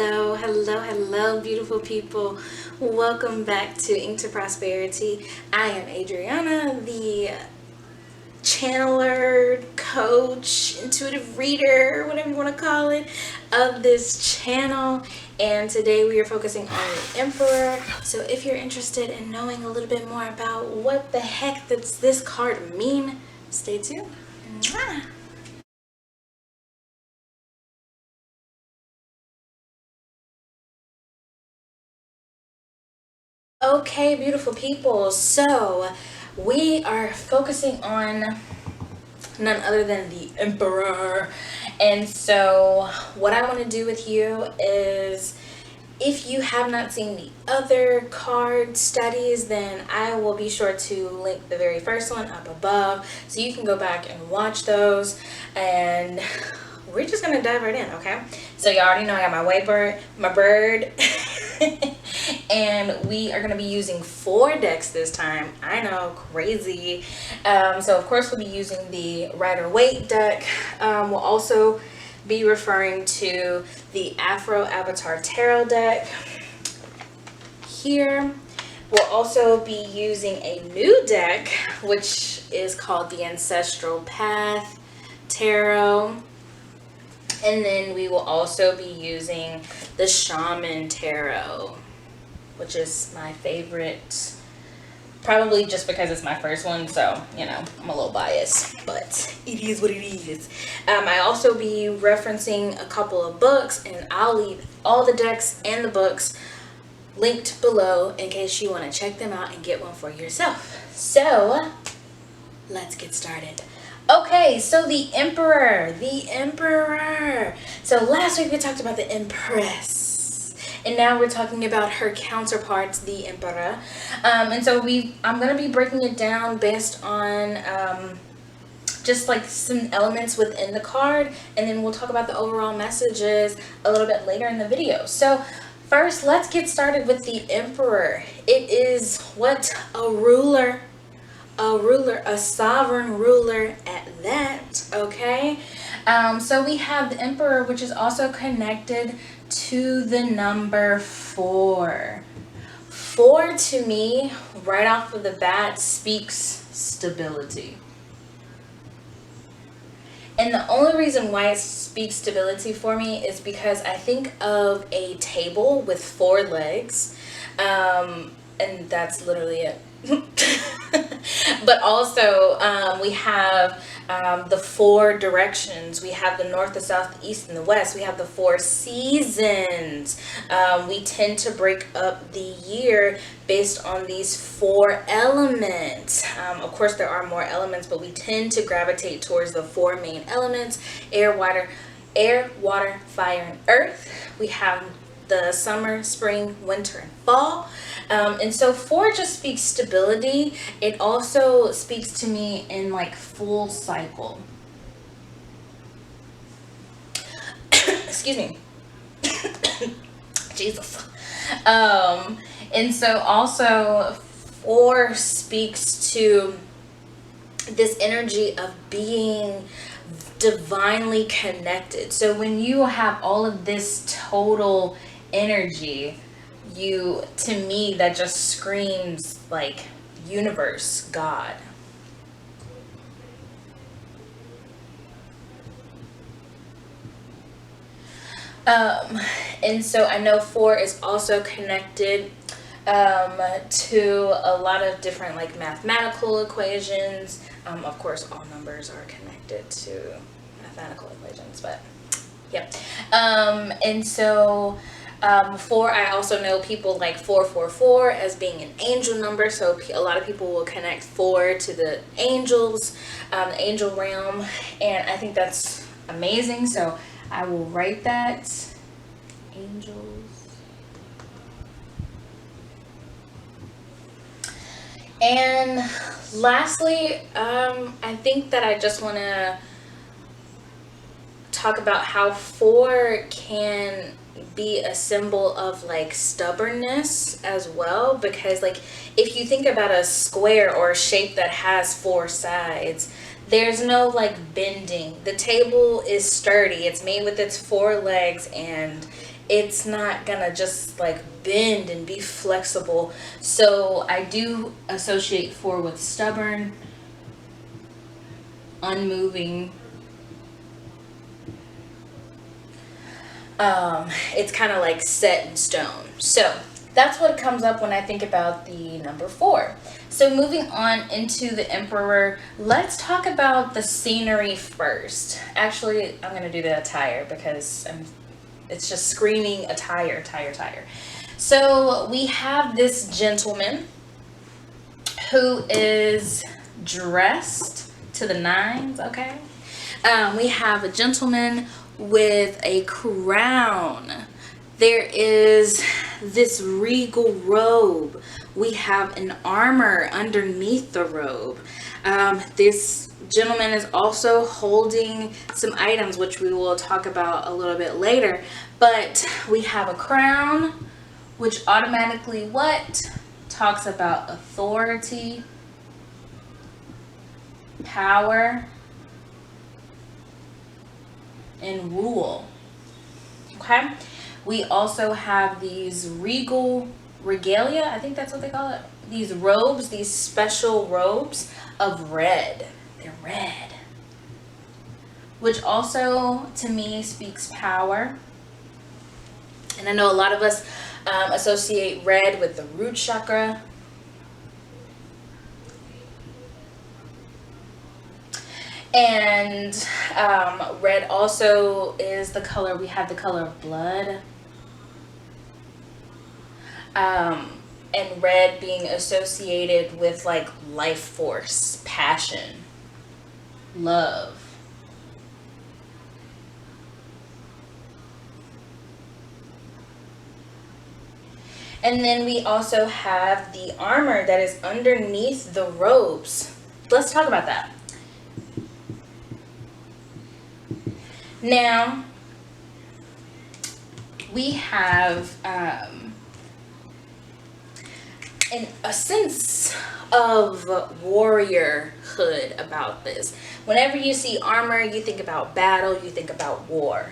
Hello, beautiful people. Welcome back to Into Prosperity. I am Adriana, the channeler, coach, intuitive reader, whatever you want to call it, of this channel. And today we are focusing on the Emperor. So if you're interested in knowing a little bit more about what the heck does this card mean, stay tuned. Mwah. Okay, beautiful people. So we are focusing on none other than the Emperor. And so what I want to do with you is, if you have not seen the other card studies, then I will be sure to link the very first one up above so you can go back and watch those. And we're just gonna dive right in, okay? So you already know I got my bird, and we are gonna be using 4 decks this time. I know, crazy. So of course we'll be using the Rider-Waite deck. We'll also be referring to the Afro Avatar Tarot deck here. We'll also be using a new deck, which is called the Ancestral Path Tarot. And then we will also be using the Shaman Tarot, which is my favorite, probably just because it's my first one, so, you know, I'm a little biased, but it is what it is. I also be referencing a couple of books, and I'll leave all the decks and the books linked below in case you want to check them out and get one for yourself. So, let's get started. Okay, so the Emperor. So last week we talked about the Empress, and now we're talking about her counterpart, the Emperor. And so I'm going to be breaking it down based on just like some elements within the card, and then we'll talk about the overall messages a little bit later in the video. So first, let's get started with the Emperor. It is what? A ruler, a sovereign ruler at that, okay? So we have the Emperor, which is also connected to the number 4. 4 to me, right off of the bat, speaks stability. And the only reason why it speaks stability for me is because I think of a table with 4 legs, and that's literally it. But also we have the 4 directions. We have the north, the south, the east, and the west. We have the 4 seasons. We tend to break up the year based on these 4 elements. Of course, there are more elements, but we tend to gravitate towards the 4 main elements: air, water, fire, and earth. We have the summer, spring, winter, and fall. And so 4 just speaks stability. It also speaks to me in like full cycle. Excuse me. Jesus. And so also 4 speaks to this energy of being divinely connected. So when you have all of this total energy, to me, that just screams like universe, God. And so I know 4 is also connected to a lot of different like mathematical equations. Of course, all numbers are connected to mathematical equations, but yep. And so 4, I also know people like 444 as being an angel number. So a lot of people will connect 4 to the angels, the angel realm. And I think that's amazing. So I will write that. Angels. And lastly, I think that I just want to talk about how 4 can be a symbol of like stubbornness as well, because like if you think about a square or a shape that has 4 sides, there's no like bending. The table is sturdy. It's made with its 4 legs, and it's not gonna just like bend and be flexible. So I do associate 4 with stubborn, unmoving. It's kind of like set in stone. So that's what comes up when I think about the number 4. So moving on into the Emperor, let's talk about the scenery first. Actually, I'm going to do the attire because it's just screaming attire. So we have this gentleman who is dressed to the nines, okay? We have a gentleman with a crown. There is this regal robe. We have an armor underneath the robe. This gentleman is also holding some items, which we will talk about a little bit later. But we have a crown, which automatically what? Talks about authority, power, and rule. Okay? We also have these regal regalia, I think that's what they call it. These robes, these special robes of red. They're red. Which also, to me, speaks power. And I know a lot of us associate red with the root chakra. And red also is the color, we have the color of blood. And red being associated with like life force, passion, love. And then we also have the armor that is underneath the robes. Let's talk about that. Now, we have a sense of warriorhood about this. Whenever you see armor, you think about battle, you think about war.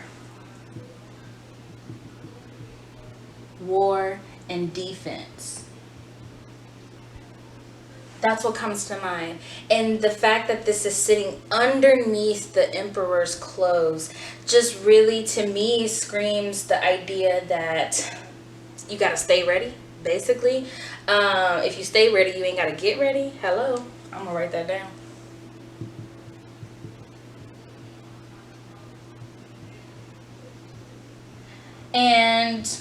War and defense. That's what comes to mind. And the fact that this is sitting underneath the Emperor's clothes just really, to me, screams the idea that you got to stay ready, basically. If you stay ready, you ain't got to get ready. Hello. I'm going to write that down. And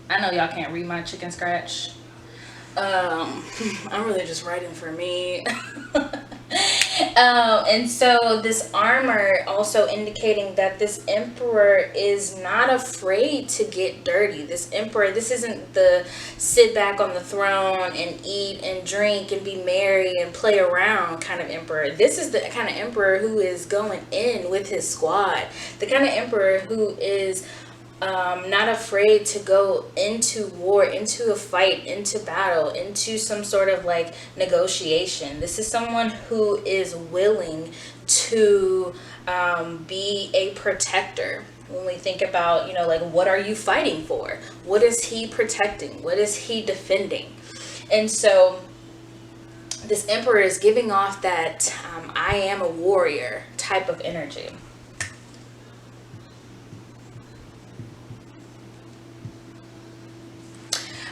I know y'all can't read my chicken scratch. I'm really just writing for me. And so this armor also indicating that this emperor is not afraid to get dirty. This emperor, this isn't the sit back on the throne and eat and drink and be merry and play around kind of emperor. This is the kind of emperor who is going in with his squad. The kind of emperor who is not afraid to go into war, into a fight, into battle, into some sort of like negotiation. This is someone who is willing to be a protector. When we think about, you know, like, what are you fighting for? What is he protecting? What is he defending? And so this emperor is giving off that I am a warrior type of energy.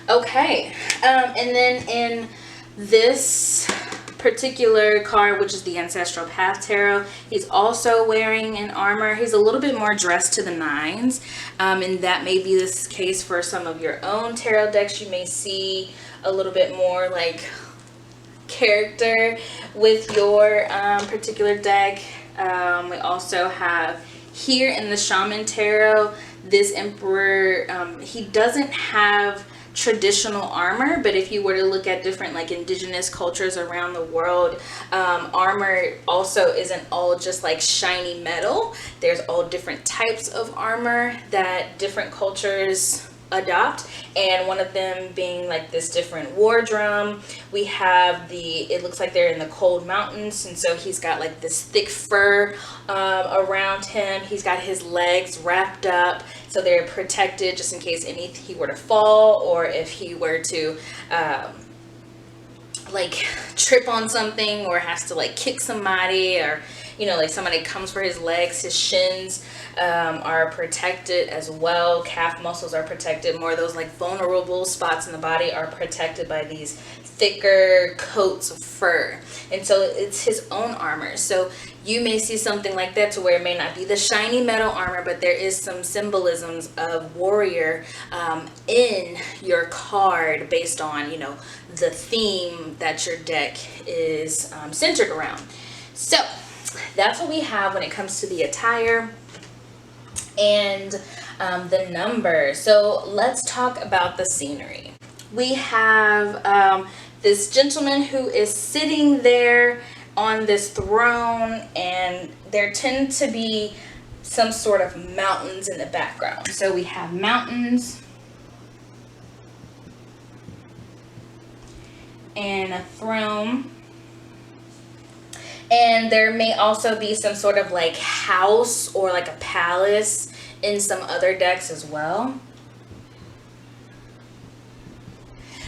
Okay, and then in this particular card, which is the Ancestral Path Tarot, he's also wearing an armor. He's a little bit more dressed to the nines, and that may be this case for some of your own tarot decks. You may see a little bit more like character with your particular deck. We also have here in the Shaman Tarot, this Emperor, he doesn't have traditional armor, but if you were to look at different like indigenous cultures around the world, armor also isn't all just like shiny metal. There's all different types of armor that different cultures adopt, and one of them being like this different war drum. We have it looks like they're in the cold mountains, and so he's got like this thick fur around him. He's got his legs wrapped up so they're protected just in case he were to fall, or if he were to like trip on something, or has to like kick somebody, or like somebody comes for his legs. His shins are protected as well. Calf muscles are protected. More of those like vulnerable spots in the body are protected by these thicker coats of fur. And so it's his own armor. So you may see something like that, to where it may not be the shiny metal armor, but there is some symbolisms of warrior in your card based on the theme that your deck is centered around. So that's what we have when it comes to the attire and the numbers. So let's talk about the scenery. We have this gentleman who is sitting there on this throne, and there tend to be some sort of mountains in the background. So we have mountains and a throne. And there may also be some sort of like house or like a palace in some other decks as well.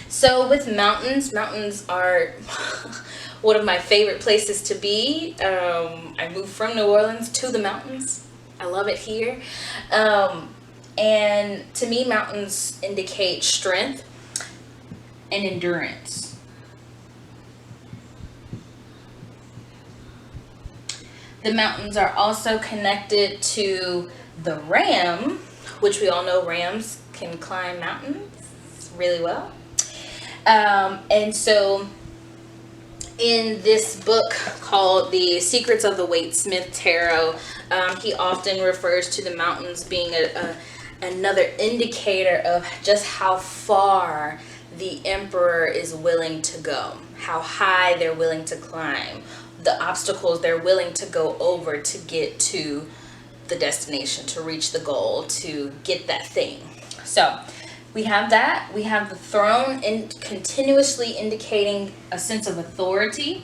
So with mountains are one of my favorite places to be. I moved from New Orleans to the mountains. I love it here. And to me, mountains indicate strength and endurance. The mountains are also connected to the ram, which we all know rams can climb mountains really well. And so in this book called The Secrets of the Waitsmith Tarot, he often refers to the mountains being another indicator of just how far the emperor is willing to go, how high they're willing to climb, the obstacles they're willing to go over to get to the destination, to reach the goal, to get that thing. So we have that. We have the throne continuously indicating a sense of authority.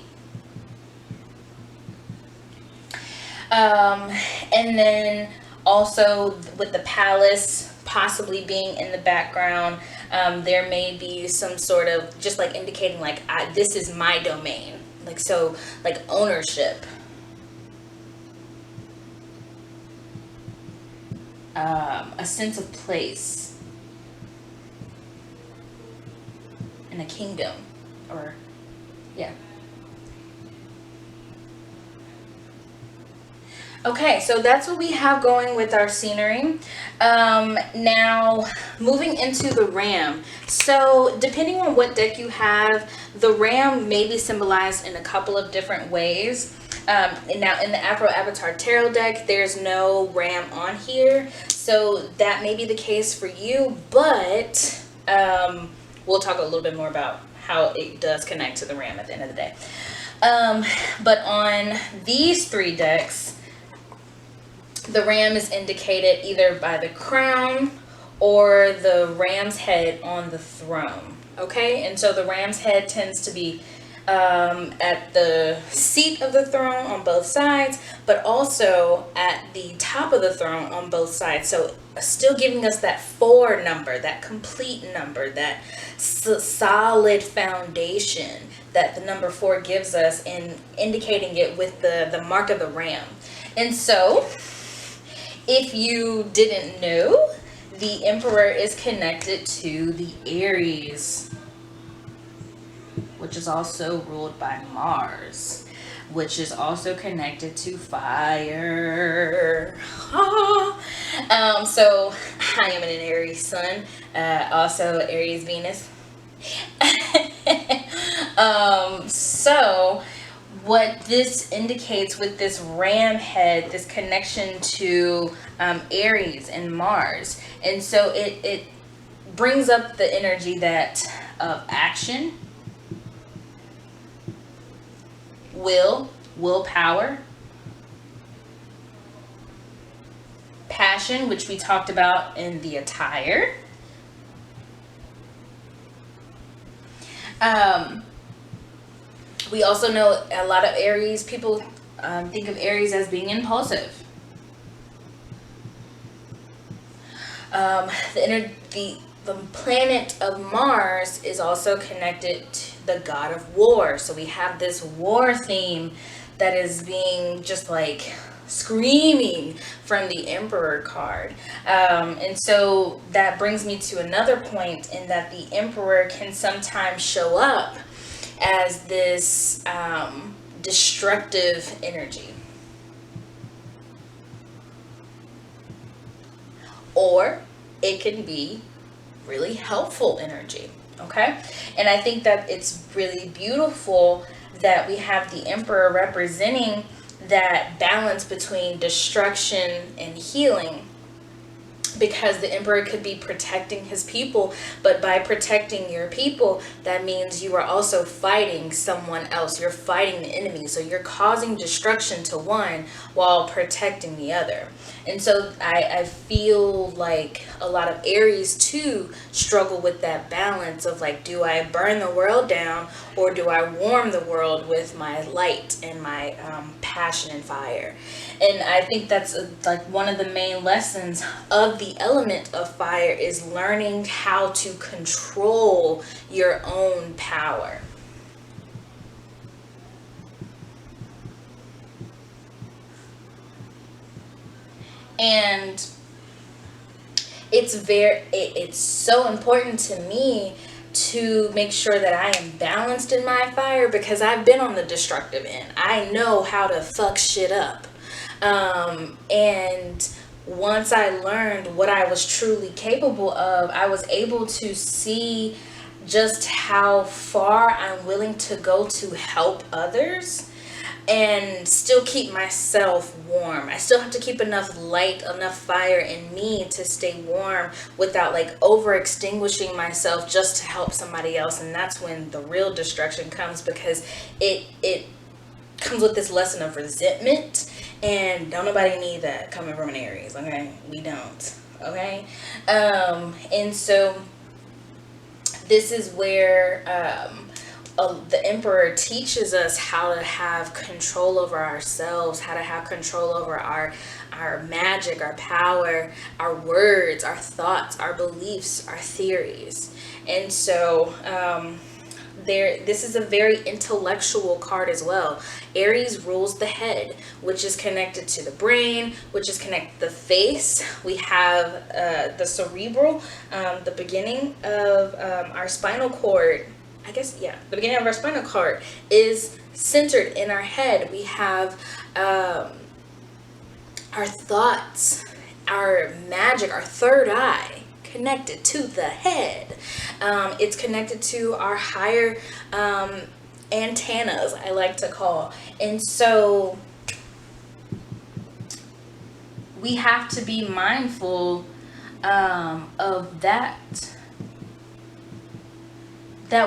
And then also with the palace possibly being in the background, there may be some sort of just like indicating like, this is my domain. Like, so like ownership. A sense of place in a kingdom, or yeah. Okay, so that's what we have going with our scenery. Now, moving into the ram. So, depending on what deck you have, the ram may be symbolized in a couple of different ways. And now, in the Afro Avatar Tarot deck, there's no ram on here. So, that may be the case for you, but we'll talk a little bit more about how it does connect to the ram at the end of the day. But on these three decks, the ram is indicated either by the crown or the ram's head on the throne. Okay, and so the ram's head tends to be at the seat of the throne on both sides, but also at the top of the throne on both sides. So still giving us that 4 number, that complete number, that solid foundation that the number 4 gives us, in indicating it with the mark of the ram. And so, if you didn't know, the emperor is connected to the Aries, which is also ruled by Mars, which is also connected to fire. So I am an Aries sun, also Aries Venus. So what this indicates with this ram head, this connection to Aries and Mars, and so it brings up the energy that of action, willpower, passion, which we talked about in the attire, Um, we also know a lot of Aries people think of Aries as being impulsive. The planet of Mars is also connected to the god of war. So we have this war theme that is being just like screaming from the Emperor card. And so that brings me to another point in that the Emperor can sometimes show up as this destructive energy. Or it can be really helpful energy. Okay? And I think that it's really beautiful that we have the Emperor representing that balance between destruction and healing, because the Emperor could be protecting his people, but by protecting your people, that means you are also fighting someone else. You're fighting the enemy. So you're causing destruction to one while protecting the other. And so I feel like a lot of Aries too struggle with that balance of like, do I burn the world down, or do I warm the world with my light and my passion and fire? And I think that's like one of the main lessons of the element of fire is learning how to control your own power. And it's so important to me to make sure that I am balanced in my fire, because I've been on the destructive end. I know how to fuck shit up. And once I learned what I was truly capable of, I was able to see just how far I'm willing to go to help others and still keep myself warm. I still have to keep enough light, enough fire in me to stay warm without like over extinguishing myself just to help somebody else. And that's when the real destruction comes, because it comes with this lesson of resentment, and don't nobody need that coming from an Aries. Okay, we don't. Okay. And so this is where the Emperor teaches us how to have control over ourselves, how to have control over our magic, our power, our words, our thoughts, our beliefs, our theories. And so this is a very intellectual card as well. Aries rules the head, which is connected to the brain, which is connected to the face. We have the cerebral, the beginning of our spinal cord. I guess, yeah, the beginning of our spinal cord is centered in our head. We have our thoughts, our magic, our third eye connected to the head. It's connected to our higher antennas, I like to call. And so we have to be mindful of that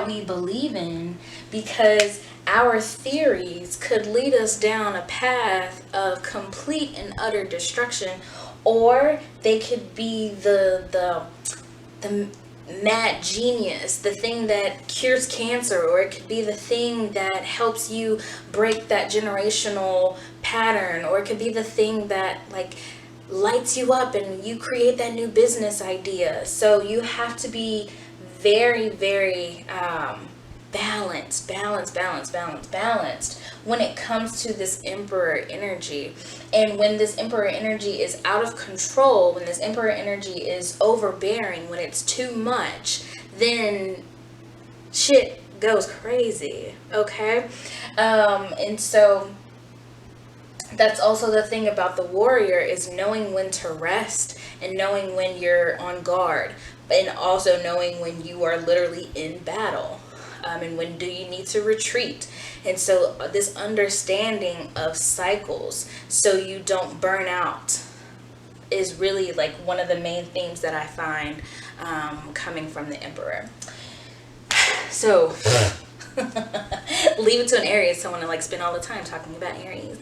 we believe in, because our theories could lead us down a path of complete and utter destruction, or they could be the mad genius, the thing that cures cancer, or it could be the thing that helps you break that generational pattern, or it could be the thing that like lights you up and you create that new business idea. So you have to be very, very balanced when it comes to this Emperor energy. And when this Emperor energy is out of control, when this Emperor energy is overbearing, when it's too much, then shit goes crazy. Okay. And so that's also the thing about the warrior, is knowing when to rest and knowing when you're on guard, and also knowing when you are literally in battle, and when do you need to retreat. And so this understanding of cycles so you don't burn out is really like one of the main themes that I find coming from the Emperor. So leave it to an Aries, someone to like spend all the time talking about Aries.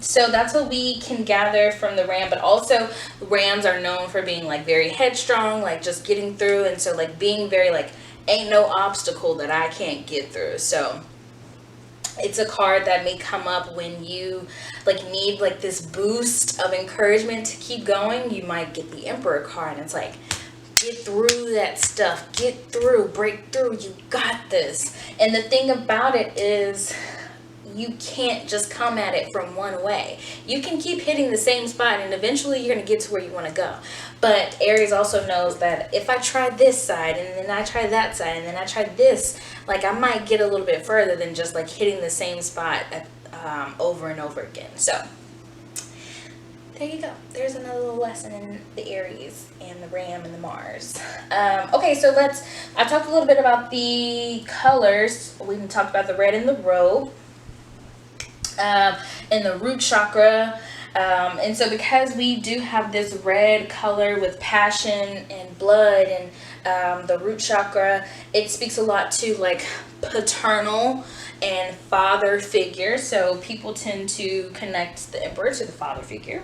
So that's what we can gather from the ram. But also, rams are known for being like very headstrong, like just getting through, and so like being very like ain't no obstacle that I can't get through. So it's a card that may come up when you like need like this boost of encouragement to keep going. You might get the Emperor card, and it's like, get through that stuff, get through, break through, you got this. And the thing about it is, you can't just come at it from one way. You can keep hitting the same spot, and eventually you're going to get to where you want to go. But Aries also knows that if I try this side, and then I try that side, and then I try this, like I might get a little bit further than just like hitting the same spot over and over again. So there you go. There's another little lesson in the Aries and the Ram and the Mars. Okay, so I talked a little bit about the colors. We talked about the red in the robe, and the root chakra. And so because we do have this red color with passion and blood and the root chakra, it speaks a lot to like paternal and father figure. So people tend to connect the Emperor to the father figure.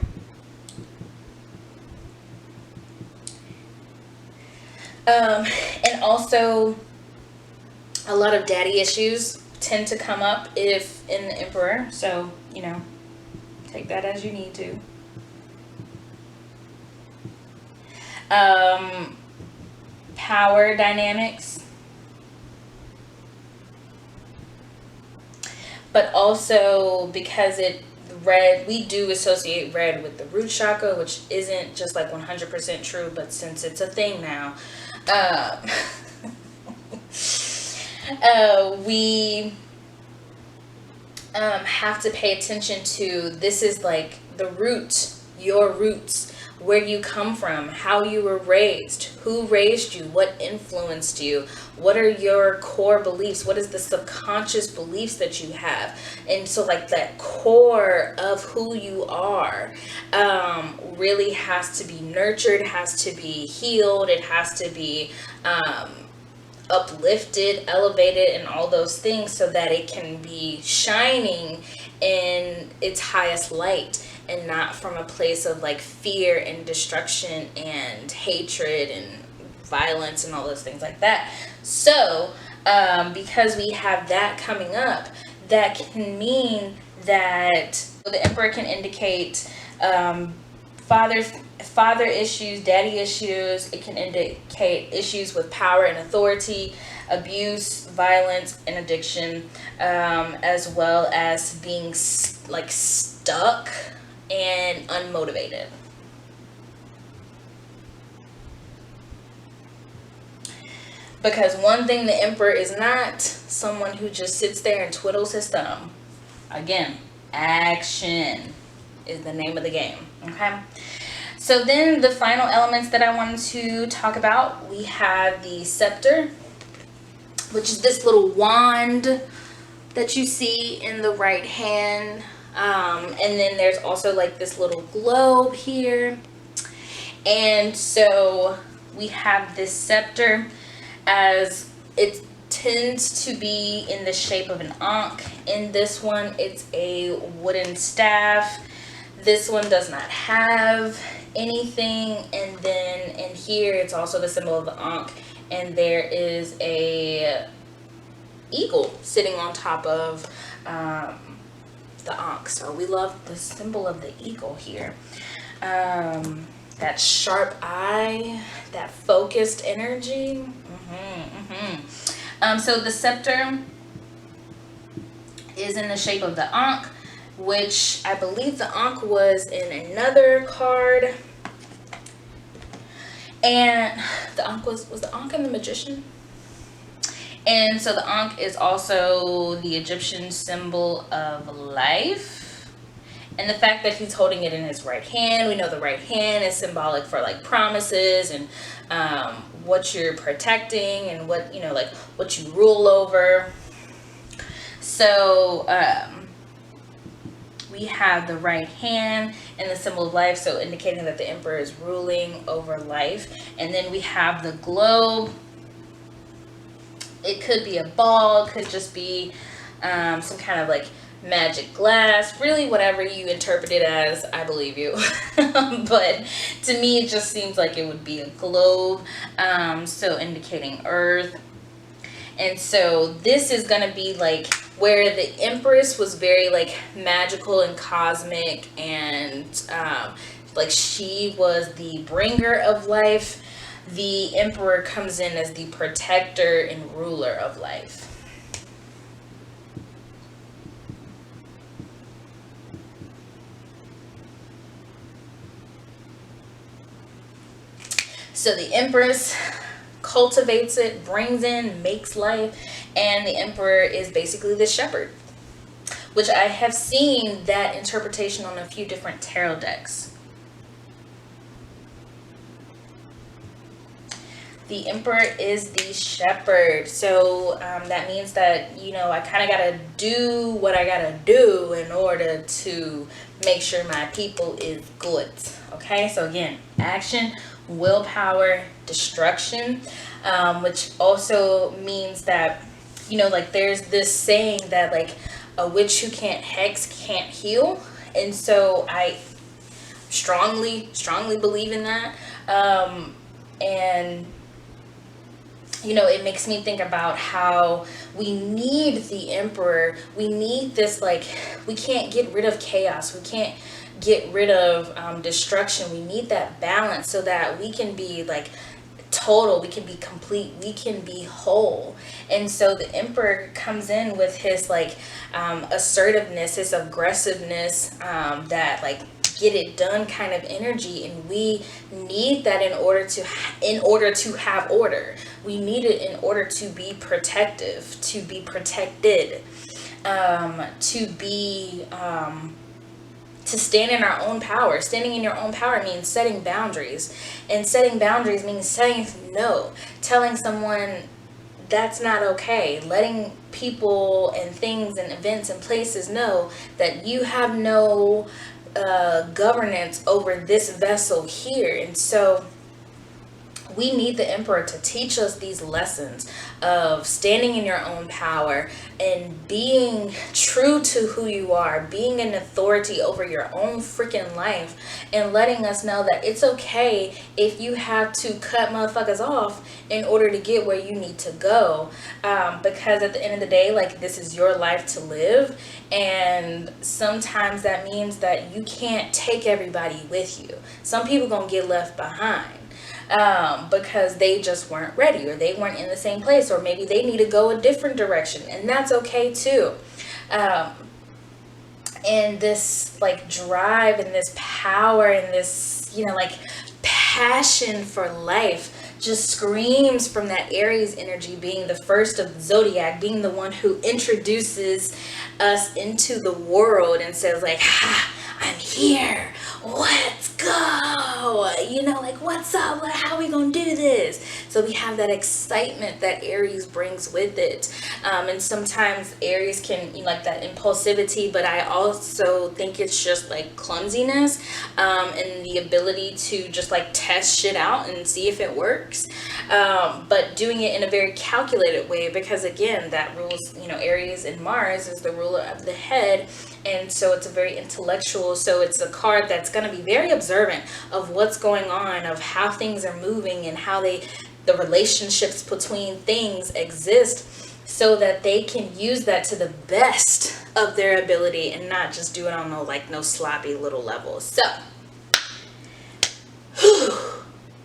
And also a lot of daddy issues tend to come up if in the Emperor. So, you know, take that as you need to. Power dynamics. But also because red, we do associate red with the root chakra, which isn't just like 100% true, but since it's a thing now, we have to pay attention to, this is like the root, your roots, where you come from, how you were raised, who raised you, what influenced you, what are your core beliefs, what is the subconscious beliefs that you have. And so like that core of who you are really has to be nurtured, has to be healed, it has to be uplifted, elevated, and all those things, so that it can be shining in its highest light, and not from a place of like fear and destruction and hatred and violence and all those things like that. So because we have that coming up, that can mean that the Emperor can indicate father issues, daddy issues. It can indicate issues with power and authority, abuse, violence, and addiction, as well as being like stuck and unmotivated. Because one thing, the Emperor is not someone who just sits there and twiddles his thumb. Again, action is the name of the game. Okay. So then the final elements that I wanted to talk about, we have the Scepter, which is this little wand that you see in the right hand. And then there's also like this little globe here. And so we have this scepter, as it tends to be in the shape of an ankh. In this one, it's a wooden staff. This one does not have anything. And then in here, it's also the symbol of the ankh. And there is a eagle sitting on top of the ankh. So we love the symbol of the eagle here. That sharp eye, that focused energy. So the scepter is in the shape of the ankh, which I believe the ankh was in another card. And the ankh was the ankh in the Magician? And so the ankh is also the Egyptian symbol of life. And the fact that he's holding it in his right hand, we know the right hand is symbolic for like promises and what you're protecting and what, you know, like what you rule over. So we have the right hand and the symbol of life, so indicating that the Emperor is ruling over life. And then we have the globe. It could be a ball, it could just be some kind of like magic glass, really whatever you interpret it as, I believe you. But to me, it just seems like it would be a globe, so indicating earth. And so this is going to be like where the Empress was very like magical and cosmic, and like she was the bringer of life. The Emperor comes in as the protector and ruler of life. So the Empress cultivates it, brings in, makes life, and the Emperor is basically the shepherd, which I have seen that interpretation on a few different tarot decks. The Emperor is the shepherd. So that means that, you know, I kind of got to do what I got to do in order to make sure my people is good. Okay, so again, action, willpower, destruction, which also means that, you know, like there's this saying that like a witch who can't hex can't heal. And so I strongly believe in that. And you know, it makes me think about how we need the Emperor. We need this, like, we can't get rid of chaos. We can't get rid of destruction. We need that balance so that we can be like total, we can be complete, we can be whole. And so the Emperor comes in with his like assertiveness, his aggressiveness, that like get it done kind of energy, and we need that in order to have order. We need it in order to be protective, to be protected, to be to stand in our own power. Standing in your own power means setting boundaries, and setting boundaries means saying no, telling someone that's not okay, letting people and things and events and places know that you have no governance over this vessel here. And so we need the Emperor to teach us these lessons of standing in your own power and being true to who you are, being an authority over your own freaking life, and letting us know that it's okay if you have to cut motherfuckers off in order to get where you need to go, because at the end of the day, like, this is your life to live, and sometimes that means that you can't take everybody with you. Some people gonna get left behind because they just weren't ready, or they weren't in the same place, or maybe they need to go a different direction, and that's okay too. And this like drive and this power and this, you know, like passion for life just screams from that Aries energy, being the first of the zodiac, being the one who introduces us into the world and says like, ha, I'm here, let's go, you know, like, what's up, how are we gonna do this? So we have that excitement that Aries brings with it, and sometimes Aries can, you know, like that impulsivity, but I also think it's just like clumsiness, and the ability to just like test shit out and see if it works, but doing it in a very calculated way, because again, that rules, you know, Aries and Mars is the ruler of the head. And so it's a very intellectual, so it's a card that's going to be very observant of what's going on, of how things are moving, and how the relationships between things exist, so that they can use that to the best of their ability and not just do it on no sloppy little level. So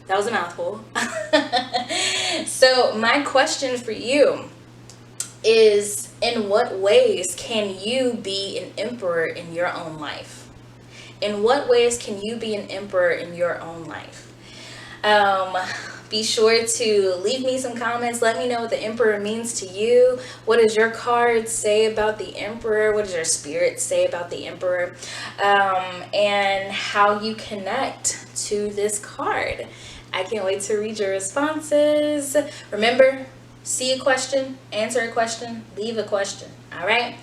that was a mouthful. So my question for you is, in what ways can you be an emperor in your own life? In what ways can you be an emperor in your own life? Be sure to leave me some comments. Let me know what the Emperor means to you. What does your card say about the Emperor? What does your spirit say about the Emperor? And how you connect to this card. I can't wait to read your responses. Remember, see a question, answer a question, leave a question. All right?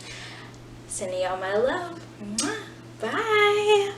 Sending y'all my love. Bye.